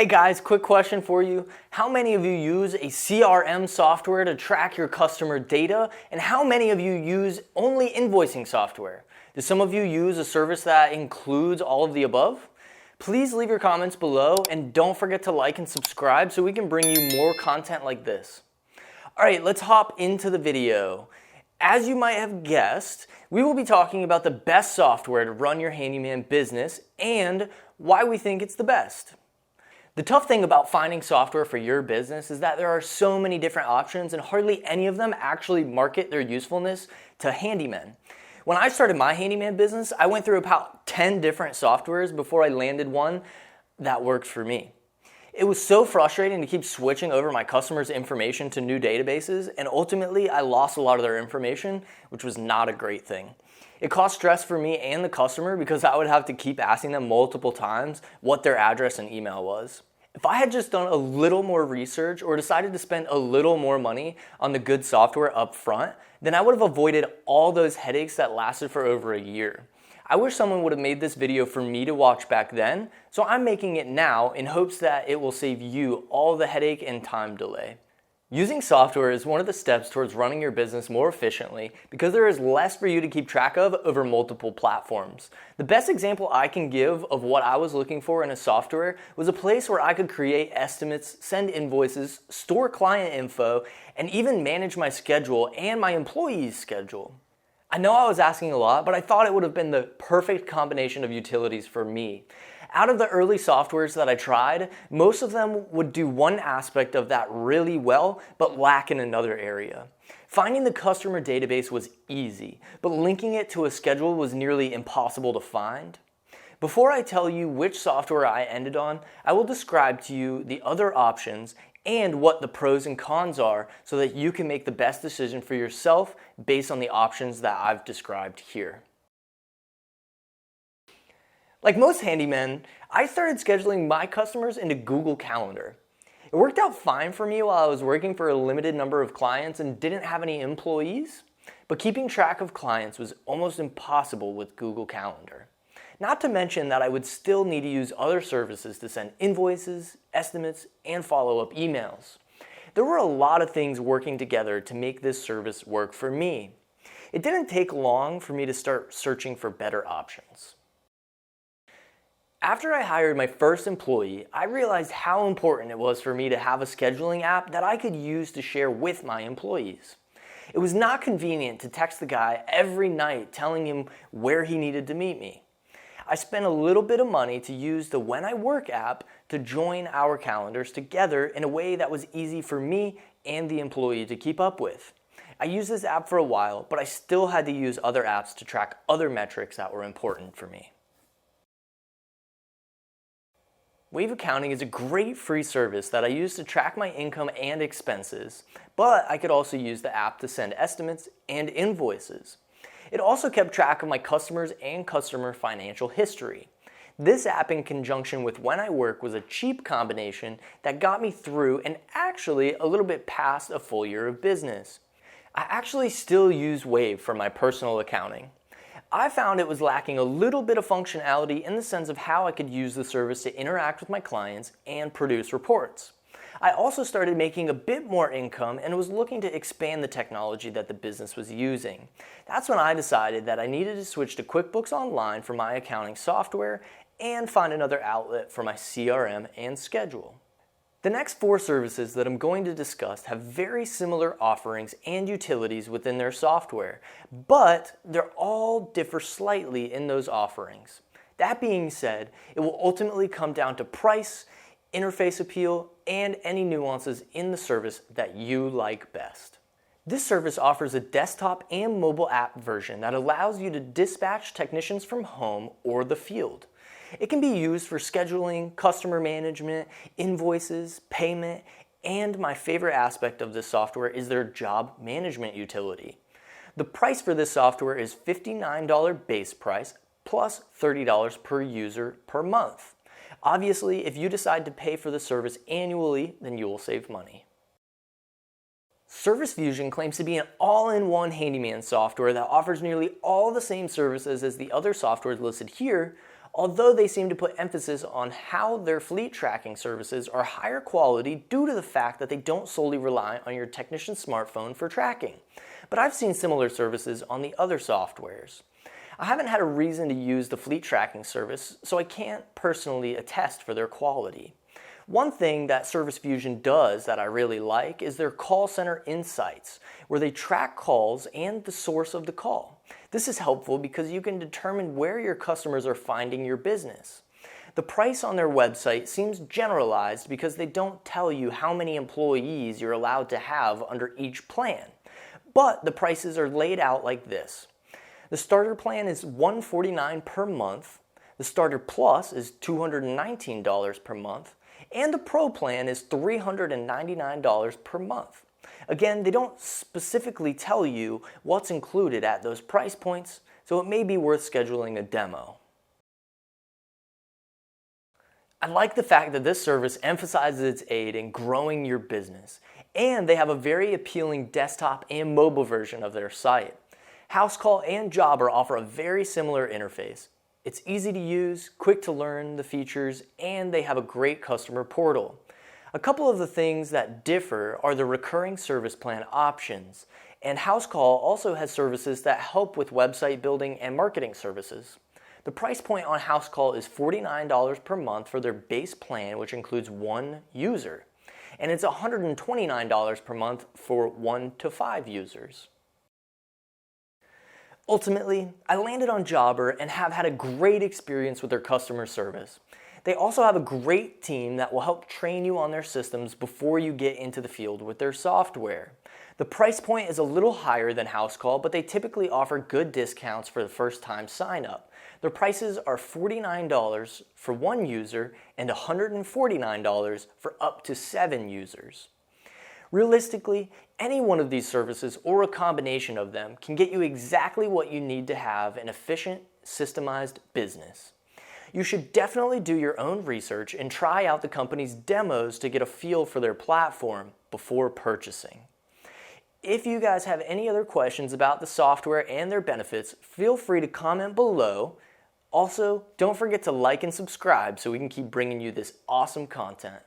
Hey guys, quick question for you. How many of you use a CRM software to track your customer data? And how many of you use only invoicing software? Do some of you use a service that includes all of the above? Please leave your comments below and don't forget to like and subscribe so we can bring you more content like this. All right, let's hop into the video. As you might have guessed, we will be talking about the best software to run your handyman business and why we think it's the best. The tough thing about finding software for your business is that there are so many different options and hardly any of them actually market their usefulness to handymen. When I started my handyman business, I went through about 10 different softwares before I landed one that worked for me. It was so frustrating to keep switching over my customers' information to new databases, and ultimately I lost a lot of their information, which was not a great thing. It caused stress for me and the customer because I would have to keep asking them multiple times what their address and email was. If I had just done a little more research or decided to spend a little more money on the good software up front, then I would have avoided all those headaches that lasted for over a year. I wish someone would have made this video for me to watch back then, so I'm making it now in hopes that it will save you all the headache and time delay. Using software is one of the steps towards running your business more efficiently because there is less for you to keep track of over multiple platforms. The best example I can give of what I was looking for in a software was a place where I could create estimates, send invoices, store client info, and even manage my schedule and my employees' schedule. I know I was asking a lot, but I thought it would have been the perfect combination of utilities for me. Out of the early softwares that I tried, most of them would do one aspect of that really well, but lack in another area. Finding the customer database was easy, but linking it to a schedule was nearly impossible to find. Before I tell you which software I ended on, I will describe to you the other options and what the pros and cons are so that you can make the best decision for yourself based on the options that I've described here. Like most handymen, I started scheduling my customers into Google Calendar. It worked out fine for me while I was working for a limited number of clients and didn't have any employees, but keeping track of clients was almost impossible with Google Calendar. Not to mention that I would still need to use other services to send invoices, estimates, and follow-up emails. There were a lot of things working together to make this service work for me. It didn't take long for me to start searching for better options. After I hired my first employee, I realized how important it was for me to have a scheduling app that I could use to share with my employees. It was not convenient to text the guy every night telling him where he needed to meet me. I spent a little bit of money to use the When I Work app to join our calendars together in a way that was easy for me and the employee to keep up with. I used this app for a while, but I still had to use other apps to track other metrics that were important for me. Wave Accounting is a great free service that I use to track my income and expenses, but I could also use the app to send estimates and invoices. It also kept track of my customers and customer financial history. This app in conjunction with When I Work was a cheap combination that got me through and actually a little bit past a full year of business. I actually still use Wave for my personal accounting. I found it was lacking a little bit of functionality in the sense of how I could use the service to interact with my clients and produce reports. I also started making a bit more income and was looking to expand the technology that the business was using. That's when I decided that I needed to switch to QuickBooks Online for my accounting software and find another outlet for my CRM and schedule. The next 4 services that I'm going to discuss have very similar offerings and utilities within their software, but they all differ slightly in those offerings. That being said, it will ultimately come down to price, interface appeal, and any nuances in the service that you like best. This service offers a desktop and mobile app version that allows you to dispatch technicians from home or the field. It can be used for scheduling, customer management, invoices, payment, and my favorite aspect of this software is their job management utility. The price for this software is $59 base price plus $30 per user per month. Obviously, if you decide to pay for the service annually, then you will save money. Service Fusion claims to be an all-in-one handyman software that offers nearly all the same services as the other softwares listed here, although they seem to put emphasis on how their fleet tracking services are higher quality due to the fact that they don't solely rely on your technician's smartphone for tracking. But I've seen similar services on the other softwares. I haven't had a reason to use the fleet tracking service, so I can't personally attest for their quality. One thing that Service Fusion does that I really like is their call center insights, where they track calls and the source of the call. This is helpful because you can determine where your customers are finding your business. The price on their website seems generalized because they don't tell you how many employees you're allowed to have under each plan. But the prices are laid out like this. The starter plan is $149 per month, the starter plus is $219 per month, and the Pro plan is $399 per month. Again, they don't specifically tell you what's included at those price points, so it may be worth scheduling a demo. I like the fact that this service emphasizes its aid in growing your business, and they have a very appealing desktop and mobile version of their site. Housecall and Jobber offer a very similar interface. It's easy to use, quick to learn the features, and they have a great customer portal. A couple of the things that differ are the recurring service plan options, and Housecall also has services that help with website building and marketing services. The price point on Housecall is $49 per month for their base plan, which includes one user, and it's $129 per month for 1 to 5 users. Ultimately, I landed on Jobber and have had a great experience with their customer service. They also have a great team that will help train you on their systems before you get into the field with their software. The price point is a little higher than Housecall, but they typically offer good discounts for the first time sign up. Their prices are $49 for one user and $149 for up to 7 users. Realistically, any one of these services or a combination of them can get you exactly what you need to have an efficient, systemized business. You should definitely do your own research and try out the company's demos to get a feel for their platform before purchasing. If you guys have any other questions about the software and their benefits, feel free to comment below. Also, don't forget to like and subscribe so we can keep bringing you this awesome content.